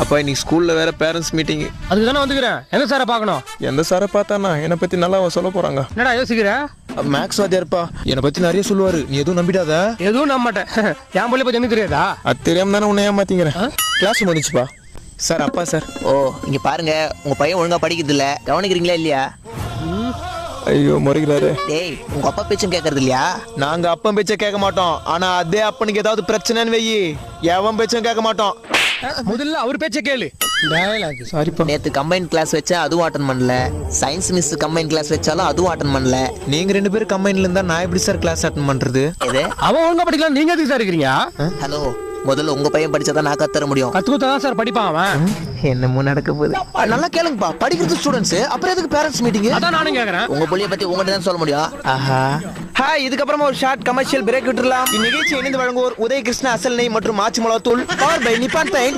அப்பா இன்னைக்கு ஸ்கூல்ல வேற பேரண்ட்ஸ் மீட்டிங். அதுக்கு தானே வந்துக்கிறேன். எந்த சாரை பார்க்கணும்? எந்த சாரை பார்த்தானா என்னை பத்தி நல்லா சொல்ல போறாங்க. என்னடா யோசிக்கிற? மேக்ஸ் வாத்தியார்ப்பா என்னை பத்தி நிறைய சொல்லுவாரு, நீ எதுவும் நம்பிடாத. எதுவும் நம்ப மாட்டேன். என் பிள்ளை பத்தி எனக்கு தெரியாதா? அது தெரியாம தானே உன்னை ஏமாத்திங்கிறேன். கிளாஸ் முடிச்சுப்பா. சார் அப்பா சார். ஓ இங்க பாருங்க, உங்க பையன் ஒழுங்கா படிக்கிறது இல்ல, கவனிக்கிறீங்களா இல்லையா? ஐயோ முறைகிறாரு. டேய் உங்க அப்பா பேச்சும் கேட்கறது இல்லையா? நாங்க அப்பன் பேச்ச கேட்க மாட்டோம், ஆனா அதே அப்பனுக்கு ஏதாவது பிரச்சனைன்னு வெயி எவன் பேச்சும் கேட்க மாட்டோம். முதல்ல அவர் பேச்ச கேளு. சாரிப்பா. நேத்து கம்பைன் கிளாஸ் வச்சா அதுவும் அட்டன் பண்ணல, சயின்ஸ் மிஸ் கம்பைன் கிளாஸ் வச்சாலும் அதுவும் அட்டன் பண்ணல. நீங்க 2 பேரும் கம்பைன்ல இருந்தா நான் எப்படி சார் கிளாஸ் அட்டன் பண்றது? எது? அவன் ஒழுங்கா படிக்கலாம், நீங்க எதுக்கு சார் இருக்கிறீங்க? ஹலோ, முதல்ல உங்க பையன் படிச்சாதான் நான் கத்துற முடியும். கத்துக்கத்தான் சார் படிப்பான் அவன். என்னமோ நடக்க போகுது. நல்லா கேளுங்கப்பா, படிக்கிறது ஸ்டூடெண்ட்ஸ், அப்புறம் எதுக்கு பேரண்ட்ஸ் மீட்டிங்? அதான் நானும் கேக்குறேன். உங்க புள்ளைய பத்தி உங்ககிட்ட தான் சொல்ல முடியும். ஆஹா. ஹாய், இதுக்கப்புறமா ஒரு ஷார்ட் கமர்ஷியல் பிரேக் விட்டுறலாம். இந்நிகழ்ச்சி இணைந்து வழங்குவோர் உதய கிருஷ்ணா அசல் நெய் மற்றும் ஆச்சி மிளகாத்தூள், பவர் பை நிப்பான் பெயிண்ட்,